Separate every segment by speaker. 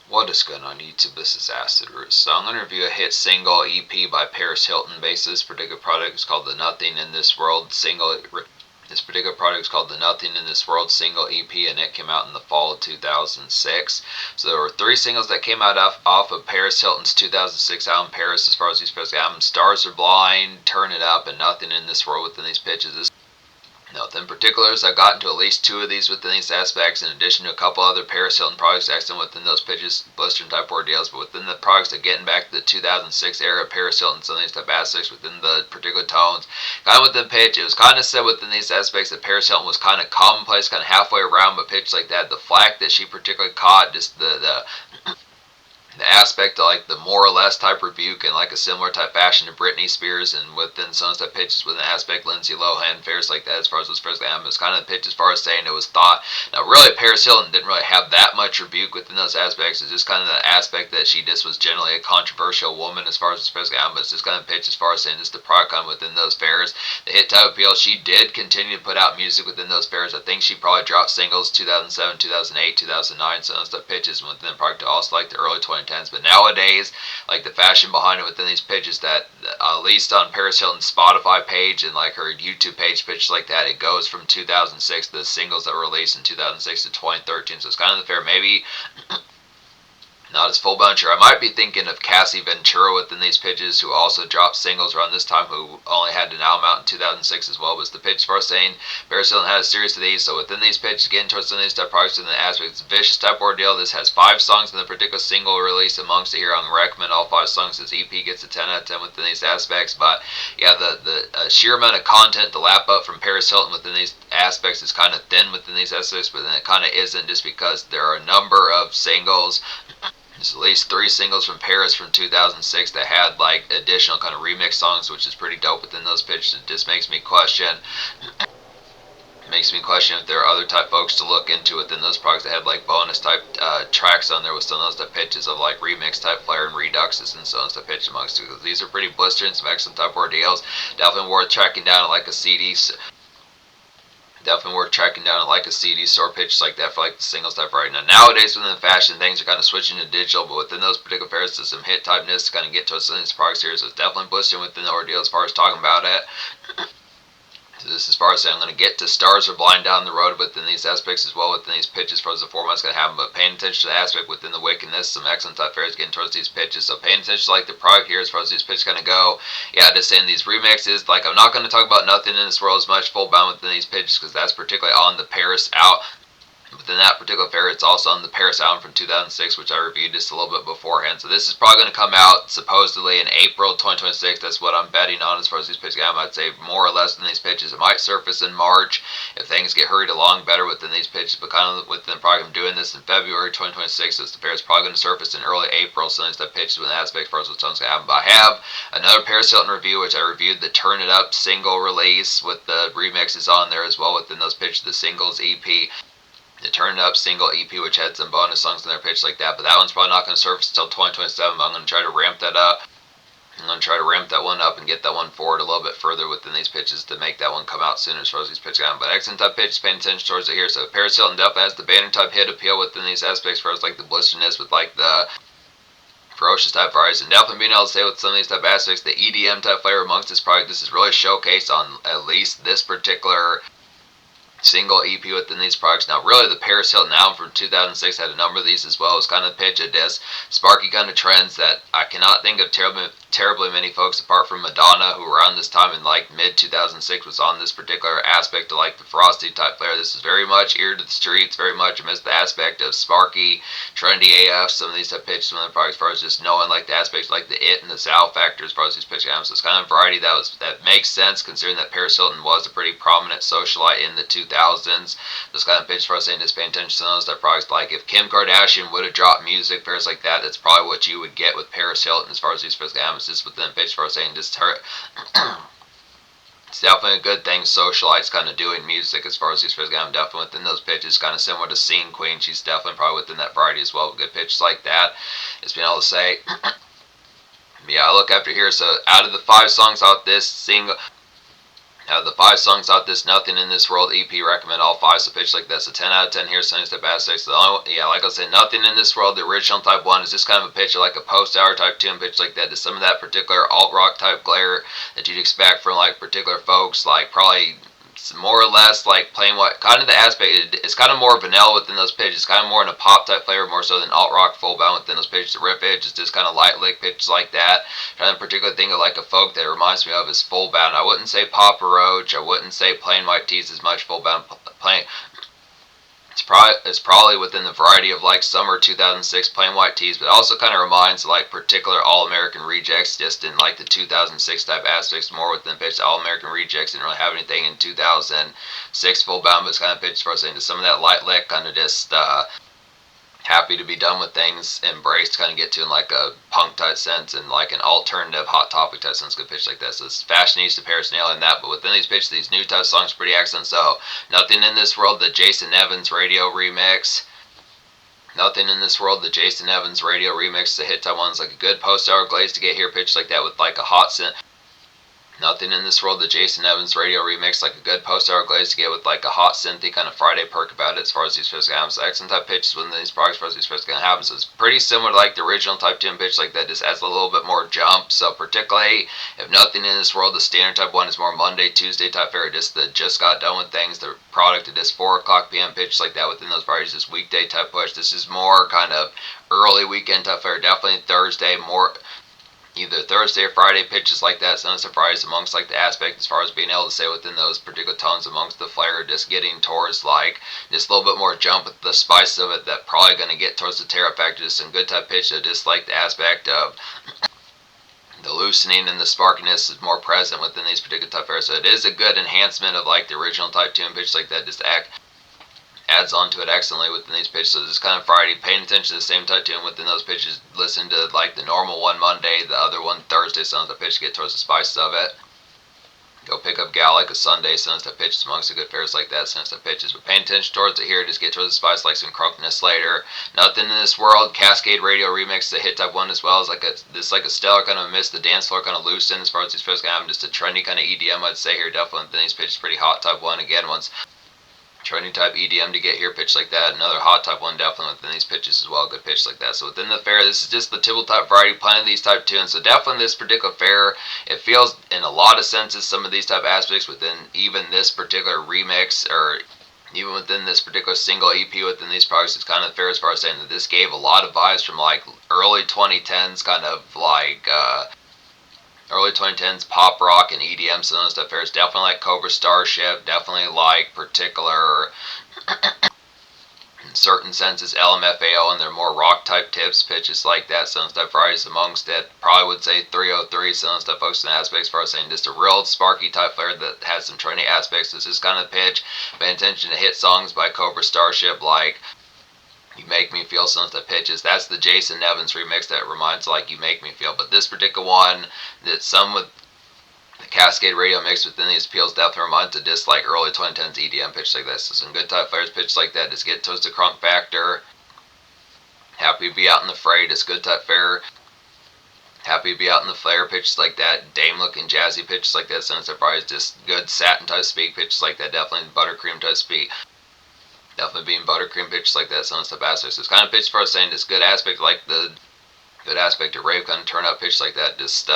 Speaker 1: What is going on YouTube? This is Acid Root. So I'm going to review a hit single EP by Paris Hilton. Basically, this particular product is called the Nothing in This World single. This particular product is called the Nothing in This World single EP, and it came out in the fall of 2006. So there were 3 singles that came out off of Paris Hilton's 2006 album Paris. As far as these specific albums, Stars Are Blind, Turn It Up, and Nothing in This World within these pitches. In particulars, I've gotten to at least 2 of these within these aspects, in addition to a couple other Paris Hilton products acting within those pitches, blistering type ordeals. But within the products that getting back to the 2006 era, Paris Hilton, some of these type aspects within the particular tones, kind of within pitch, it was kind of said within these aspects that Paris Hilton was kind of commonplace, kind of halfway around, but pitch like that. The flack that she particularly caught, just the aspect of like the more or less type rebuke and like a similar type fashion to Britney Spears, and within some type pitches with an aspect Lindsay Lohan, fares like that as far as those first album. It's kind of the pitch as far as saying it was thought. Now really Paris Hilton didn't really have that much rebuke within those aspects. It's just kind of the aspect that she just was generally a controversial woman as far as the first album, but it's just kind of pitch as far as saying just the product kind of within those fares. The hit type appeal, she did continue to put out music within those fares. I think she probably dropped singles 2007, 2008, 2009, so those type pitches within the product, also like the early 2010s. But nowadays, like the fashion behind it within these pitches, that at least on Paris Hilton's Spotify page and like her YouTube page, pitches like that, it goes from 2006, the singles that were released in 2006 to 2013. So it's kind of the fair, maybe not as full buncher. I might be thinking of Cassie Ventura within these pitches, who also dropped singles around this time, who only had an album out in 2006 as well. Was the pitch for saying Paris Hilton had a series of these. So within these pitches, getting towards some of these type products in the aspects, vicious type ordeal. This has 5 songs in the particular single release amongst it here. I'm gonna recommend all 5 songs. This EP gets a 10 out of 10 within these aspects. But yeah, the sheer amount of content to lap up from Paris Hilton within these aspects is kind of thin within these aspects, but then it kind of isn't, just because there are a number of singles. There's at least 3 singles from Paris from 2006 that had like additional kind of remix songs, which is pretty dope within those pitches. It just makes me question if there are other type folks to look into within those products that had like bonus type tracks on there with some of those type pitches of like remix type flare and reduxes and so on type pitch amongst it. These are pretty blistering, some excellent type ordeals. Definitely worth tracking down at like a CD. Definitely worth tracking down at like a CD store pitches like that for like the single type right now. Nowadays within the fashion, things are kind of switching to digital, but within those particular pairs, there's some hit typeness to kind of get to some of these products here. So it's definitely blistering within the ordeal as far as talking about it. So this is as far as saying I'm going to get to Stars Are Blind down the road within these aspects as well, within these pitches as far as the format's going to happen, but paying attention to the aspect within the wickedness, some excellent type fairs getting towards these pitches. So paying attention to like the product here as far as these pitches going to go. Yeah, just saying these remixes, like I'm not going to talk about Nothing in This World as much full bound within these pitches, because that's particularly on the Paris out. Within that particular fair, it's also on the Paris album from 2006, which I reviewed just a little bit beforehand. So this is probably going to come out supposedly in April 2026. That's what I'm betting on as far as these pitches go. I'd say more or less than these pitches. It might surface in March if things get hurried along better within these pitches, but kind of within probably I'm doing this in February 2026. So the fair is probably going to surface in early April. So there's the pitches with an aspect as far as what's going to happen. But I have another Paris Hilton review, which I reviewed the Turn It Up single release with the remixes on there as well within those pitches, the singles EP. The Turn It Up single EP, which had some bonus songs in their pitch like that, but that one's probably not going to surface until 2027. But I'm going to try to ramp that up. I'm going to try to ramp that one up and get that one forward a little bit further within these pitches to make that one come out sooner as far as these pitches go. But excellent type pitches, paying attention towards it here. So Paris Hilton definitely has the banner type hit appeal within these aspects as far as like the blisterness with like the ferocious type varieties, and definitely being able to say with some of these type aspects, the EDM type flavor amongst this product, this is really showcased on at least this particular single EP within these products. Now really the Paris Hilton album from 2006 had a number of these as well. It was kind of the pitch of this sparky kind of trends that I cannot think of terribly many folks apart from Madonna, who around this time in like mid 2006 was on this particular aspect of like the frosty type flair. This is very much ear to the streets, very much amidst the aspect of sparky, trendy AF, some of these type pitches, some of the products as far as just knowing like the aspects like the it and the Sal factor as far as these pitch albums. So it's kind of variety that makes sense considering that Paris Hilton was a pretty prominent socialite in the 2000s. This kind of pitch for us saying just paying attention to those type products. Like if Kim Kardashian would have dropped music fairs like that, that's probably what you would get with Paris Hilton as far as these physical albums. Just within pitch for us saying just her. It's definitely a good thing socialites kind of doing music as far as these physical albums. Definitely within those pitches, kind of similar to Scene Queen. She's definitely probably within that variety as well. Good pitches like that. It's being able to say. Yeah, I look after here. So out of the 5 songs out this single. Out of the 5 songs out this Nothing in This World EP, recommend all 5, so pitch like that's a 10 out of 10 here, Sunny Step Aspects. The only, yeah, like I said, Nothing in This World, the original type 1, is just kind of a pitch like a post-hour type tune, pitch like that, to some of that particular alt-rock type glare that you'd expect from like particular folks, like probably more or less like playing what kind of the aspect. It's kind of more vanilla within those pitches, kind of more in a pop type flavor, more so than alt rock full bound within those pitches. The riff edge is just kind of light lick pitches like that. Kind of particular thing of like a folk that it reminds me of is full bound. I wouldn't say Papa Roach, I wouldn't say Plain White Tees as much. Full bound plain, it's probably within the variety of like summer 2006 Plain White Tees, but also kind of reminds like particular All American Rejects, just in like the 2006 type aspects, more within pitch. All American Rejects didn't really have anything in 2006 full bound, but it's kind of pitched for us into some of that light lick, kind of just happy to be done with things, embraced, kind of get to in like a punk type sense and like an alternative hot topic type sense. Good pitch like that. So it's fashionista Paris in that, but within these pitches, these new type songs pretty excellent. So Nothing in This World, the Jason Evans radio remix. Nothing in This World, the Jason Evans radio remix, the hit type one's like a good post-hour glaze to get here, pitched like that with like a hot synth. Nothing in This World, the Jason Evans radio remix, like a good post-hour glaze to get with like a hot synthy kind of Friday perk about it as far as these physical albums. Excellent type pitches within these products as far as these physical albums. It's pretty similar to like the original type 10 pitch like that, just adds a little bit more jump. So particularly if Nothing in This World, the standard type 1 is more Monday, Tuesday type fare, just got done with things, the product at this 4 o'clock p.m. pitch like that within those varieties, this weekday type push. This is more kind of early weekend type fare, definitely Thursday, more either Thursday or Friday pitches like that. So no surprise amongst like the aspect as far as being able to say within those particular tones amongst the flair, just getting towards like just a little bit more jump with the spice of it, that probably going to get towards the tear up factor. Just some good type pitch, just like the aspect of the loosening and the sparkiness is more present within these particular type fairs. So it is a good enhancement of like the original type 2 pitch like that, just adds onto it excellently within these pitches. So this kind of Friday, paying attention to the same type tune within those pitches. Listen to like the normal one Monday, the other one Thursday, sounds like pitch, get towards the spices of it. Go pick up Gal like a Sunday, sounds like pitches amongst the good fairs like that, sounds like pitches. But paying attention towards it here, just get towards the spice like some Crunkiness later. Nothing in This World, Cascade Radio remix, the hit type 1 as well, is like a stellar kind of miss, the dance floor kind of loose in as far as these pairs can happen. Just a trendy kind of EDM, I'd say here, definitely within these pitches, pretty hot type 1 again. Once trendy type EDM to get here, pitch like that. Another hot type 1 definitely within these pitches as well, good pitch like that. So within the fair, this is just the typical type variety, playing these type tunes. So definitely this particular fair, it feels in a lot of senses some of these type aspects within even this particular remix, or even within this particular single EP within these products, it's kind of fair as far as saying that this gave a lot of vibes from like early 2010s kind of like early 2010s pop rock and EDM, some of those stuff. There's definitely like Cobra Starship, definitely like particular in certain senses LMFAO and their more rock type tips, pitches like that, some stuff varieties amongst it. Probably would say 303, some stuff folks in aspects for us saying just a real sparky type flair that has some trendy aspects. This is kind of pitch, paying attention to hit songs by Cobra Starship like You Make Me Feel, some stuff pitches. That's the Jason Evans remix that reminds like You Make Me Feel. But this particular one, that some with the Cascade Radio mix within these appeals definitely reminds of just like early 2010s EDM pitch like this. So some good type flares pitch like that. Just get towards the crunk factor. Happy to be out in the fray. Just good type fair. Happy to be out in the flare pitches like that. Dame looking jazzy pitches like that. Some surprise. Just good satin type speak pitches like that. Definitely buttercream type speak. Definitely being buttercream pitches like that. Some stuff aspects. So it's kind of pitch for us saying this good aspect, like the good aspect of rave kind of turn up pitch like that. Just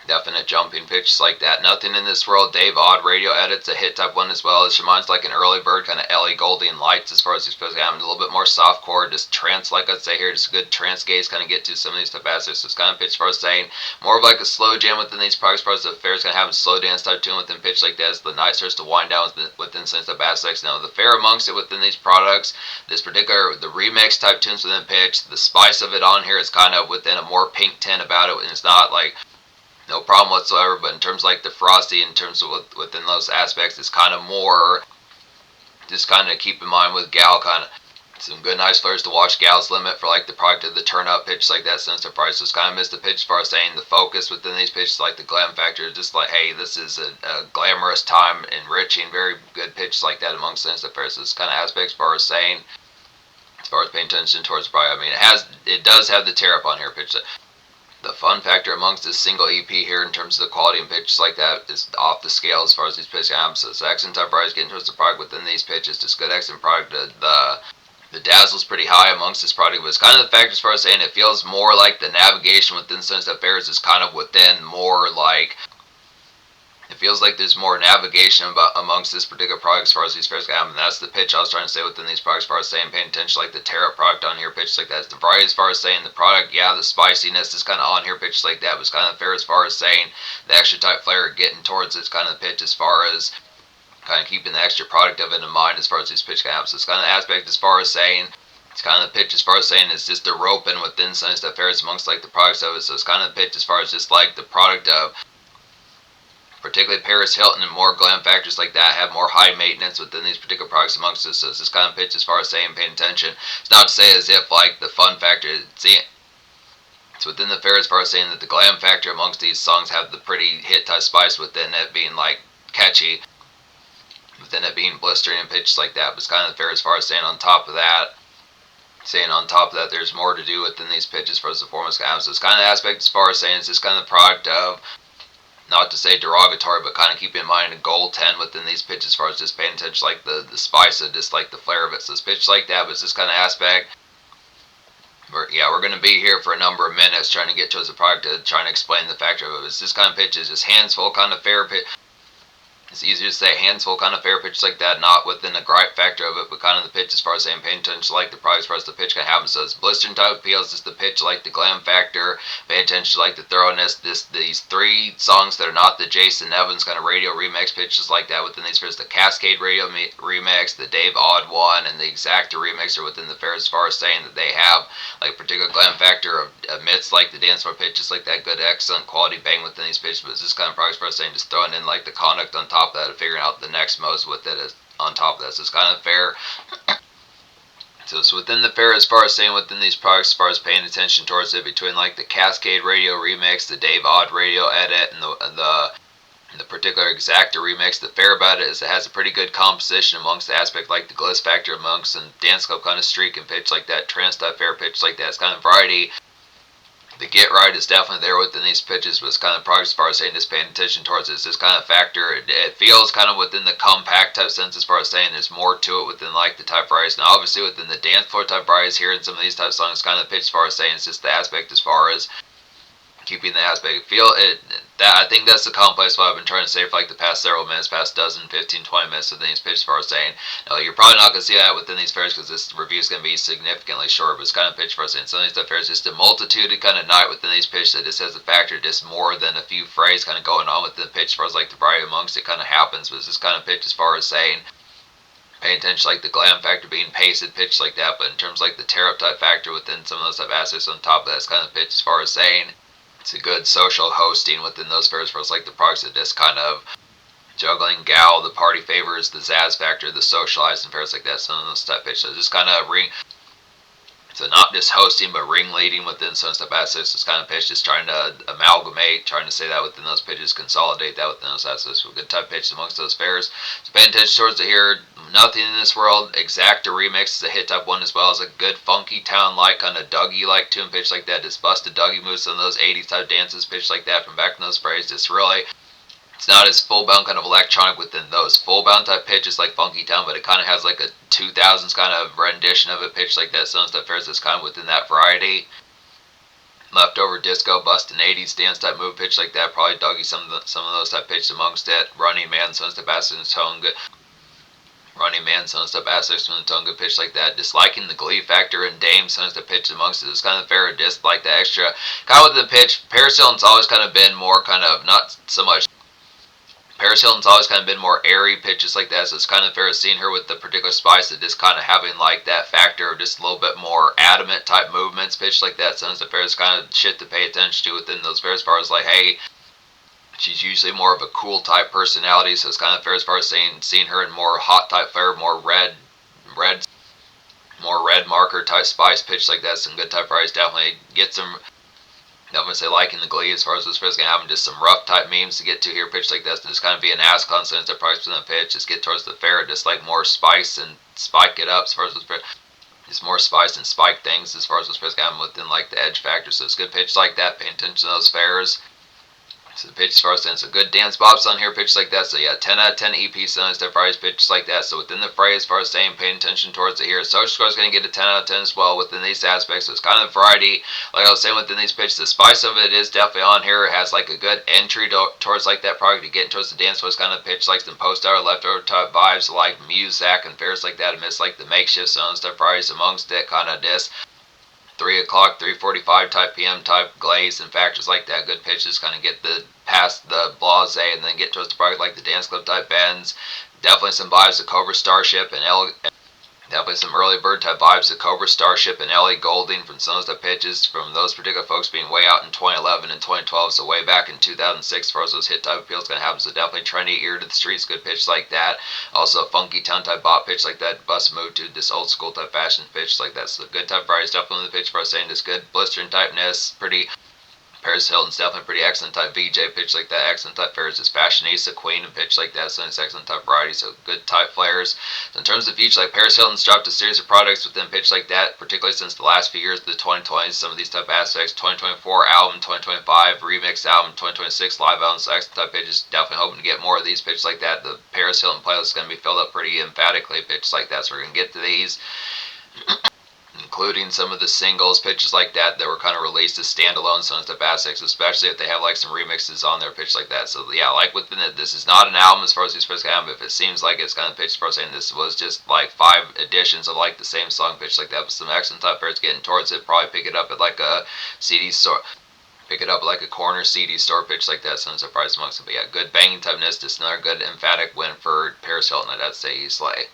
Speaker 1: definite jumping pitches like that. Nothing in This World, Dave Odd radio edits, a hit type 1 as well. This reminds like an early bird, kind of Ellie Goldie and Lights as far as he's supposed to have a little bit more softcore, just trance like I'd say here, just a good trance gaze kind of get to some of these type aspects. So it's kind of pitch for us saying more of like a slow jam within these products, as far as the fair's kind of having a slow dance type tune within pitch like that as the night starts to wind down within sense of aspects. Now the fair amongst it within these products, this particular, the remix type tunes within pitch, the spice of it on here is kind of within a more pink tint about it, and it's not like no problem whatsoever, but in terms of like the frosty, in terms of within those aspects, it's kind of more, just kind of keep in mind with Gal, kind of some good nice flares to watch Gal's Limit for like the product of the turn up pitch like that sense of price. So it's kind of missed the pitch as far as saying the focus within these pitches, like the glam factor, just like, hey, this is a glamorous time, enriching, very good pitch like that amongst sense of price. So it's kind of aspects as far as saying, as far as paying attention towards probably, I mean, it does have the tear up on here pitch. The fun factor amongst this single EP here in terms of the quality and pitches like that is off the scale as far as these pitch amps. So excellent type variety getting towards the product within these pitches, just good excellent product. The dazzle's pretty high amongst this product, but it's kind of the factor as far as saying it feels more like the navigation within Sunstep Fairs is kind of within more like, it feels like there's more navigation amongst this particular product as far as these fairs go. And that's the pitch I was trying to say within these products as far as saying paying attention like the Terra product on here, pitch like that. It's the variety as far as saying the product, yeah, the spiciness is kind of on here, pitch like that, but it's kind of fair as far as saying the extra type flair getting towards it's kind of pitch as far as kind of keeping the extra product of it in mind as far as these pitch amps. So it's kind of aspect as far as saying it's kind of the pitch as far as saying it's just the roping within Sunstep Fairs amongst like the products of it. So it's kind of the pitch as far as just like the product of particularly Paris Hilton and more glam factors like that have more high maintenance within these particular products amongst us. So it's this kind of pitch as far as saying paying attention. It's not to say as if like the fun factor, it's within the fair as far as saying that the glam factor amongst these songs have the pretty hit type spice within it being like catchy, within it being blistering and pitches like that. But it's kind of fair as far as saying on top of that, there's more to do within these pitches for the performance kind of. So it's kind of aspect as far as saying it's just kind of the product of, not to say derogatory, but kind of keep in mind a goal 10 within these pitches as far as just paying attention like the spice of just like the flair of it. So it's pitched like that, but it's this kind of aspect. We're going to be here for a number of minutes trying to get towards the product, trying to explain the factor of it. It's this kind of pitch is just hands full kind of fair pitch. It's easier to say hands full kind of fair pitch like that, not within the gripe factor of it, but kind of the pitch as far as saying paying attention like the product as far as the pitch can happen. So it's blistering type appeals, just the pitch like the glam factor, paying attention like the thoroughness. These three songs that are not the Jason Evans kind of radio remix pitches like that within these fairs, the Cascade radio remix, the Dave Odd one, and the Exacta remix are within the fair as far as saying that they have like particular glam factor amidst like the dance floor pitches like that, good excellent quality bang within these pitches. But it's this kind of product as far as saying just throwing in like the conduct on top of that, figuring out the next modes with it is on top of that. So it's kind of fair. So it's within the fair as far as saying within these products as far as paying attention towards it between like the Cascade radio remix, the Dave Odd radio edit, and the particular Exacta remix. The fair about it is it has a pretty good composition amongst the aspect like the gliss factor amongst and dance club kind of streak and pitch like that, trance type fair pitch like that. It's kind of variety. The get right is definitely there within these pitches, but it's kind of product as far as saying just paying attention towards it. It's this kind of factor. It feels kind of within the compact type sense as far as saying there's more to it within like the type varieties. Now obviously within the dance floor type varieties here in some of these type songs, kind of the pitch as far as saying it's just the aspect as far as keeping the aspect feel it. That I think that's the complex what I've been trying to say for like the past several minutes, past dozen, 15, 20 minutes within these pitches as far as saying, no, you're probably not going to see that within these fairs because this review is going to be significantly short, but it's kind of pitch for us saying some of these type fairs just a multitude of kind of night within these pitches that just has a factor just more than a few phrases kind of going on within the pitch as far as like the variety amongst it kind of happens, but it's this kind of pitch as far as saying paying attention like the glam factor being pasted pitch like that, but in terms of like the tear up type factor within some of those type aspects on top of that, it's kind of pitch as far as saying it's a good social hosting within those fairs for us, like the products that just kind of juggling gal, the party favors, the Zazz factor, the socializing fairs like that, some of those type pitches. So just kind of so not just hosting, but ringleading within some type aspects. It's kind of pitch, just trying to amalgamate, trying to say that within those pitches, consolidate that within those aspects. So a good type pitch amongst those fairs. So paying attention towards it here. Nothing in this world. Exacta remix is a hit type one as well as a good funky town like kind of Dougie like tune pitch like that. Just busted Dougie moves, some of those 80s type dances pitch like that from back in those phrases. Just really, it's not as full bound kind of electronic within those full bound type pitches like funky town, but it kind of has like a 2000s kind of rendition of it pitch like that. Some stuff fairs that's kind of within that variety. Leftover disco, busting 80s dance type move pitch like that. Probably Dougie some of those type pitches amongst it. Running Man, some stuff acid and tone good. Running Man, some stuff aspects from the tone good pitch like that. Disliking the glee factor and Dame, some stuff pitch amongst it. It's kind of fair to dislike the extra. Kind of with the pitch, Paris Hilton's always kind of been more kind of, not so much. Paris Hilton's always kind of been more airy pitches like that, so it's kind of fair to seeing her with the particular spice of just kind of having like that factor of just a little bit more adamant type movements pitch like that. So it's a fair, it's kind of shit to pay attention to within those fairs as far as like, hey, she's usually more of a cool type personality, so it's kind of fair as far as seeing her in more hot type flair, more red marker type spice pitch like that. Some good type varieties definitely get some. I'm going to say liking the glee as far as this fairs going to have just some rough type memes to get to here pitch like this. To just kind of be an ass constant at price for the pitch. Just get towards the fair, just like more spice and spike it up as far as this fair. It's more spice and spike things as far as what's supposed to happen within like the edge factor. So it's good pitch like that. Pay attention to those fares. So the pitch first, and it's a good dance bops on here, pitch like that. So yeah, 10 out of 10 EP sounds, that phrase pitches like that. So within the phrase, as far as staying paying attention towards it here, social score is going to get a 10 out of 10 as well within these aspects. So it's kind of variety. Like I was saying within these pitches, the spice of it is definitely on here. It has like a good entry towards like that product to get towards the dance. So it's kind of pitch like some post hour, leftover type vibes like music and fares like that. Amidst like the makeshift sounds, that phrase amongst it kind of this. 3 o'clock, 3:45 type PM type glaze and factors like that. Good pitches kind of get the past the blase and then get towards the product like the dance club type bends. Definitely some vibes of Cobra Starship and definitely some early bird type vibes of Cobra Starship and Ellie Goulding from some of the pitches from those particular folks being way out in 2011 and 2012, so way back in 2006 for those hit type appeals going to happen. So definitely trendy, ear to the streets, good pitch like that. Also a funky town type bop pitch like that, bust move to this old school type fashion pitch like that. So good type variety, definitely the pitch for us saying this good blistering typeness, pretty. Paris Hilton's definitely pretty excellent type VJ pitch like that. Excellent type fares is fashionista queen and pitch like that. So it's excellent type variety. So good type flares. So in terms of each, like Paris Hilton's dropped a series of products within pitch like that, particularly since the last few years, the 2020s, some of these type aspects. 2024 album, 2025 remix album, 2026 live album. So excellent type pitches. Definitely hoping to get more of these pitches like that. The Paris Hilton playlist is going to be filled up pretty emphatically pitches like that. So we're going to get to these. Including some of the singles, pitches like that were kind of released as standalone songs to Basics, especially if they have like some remixes on their pitch like that. So yeah, like within it, this is not an album as far as these supposed to have, but if it seems like it's kind of pitched for saying this was just like 5 editions of like the same song pitch like that with some excellent type pairs getting towards it, probably pick it up at like a CD store. Pick it up like a corner CD store pitch like that, sounds surprised amongst them. But yeah, good banging typeness, just another good emphatic win for Paris Hilton. I'd say he's like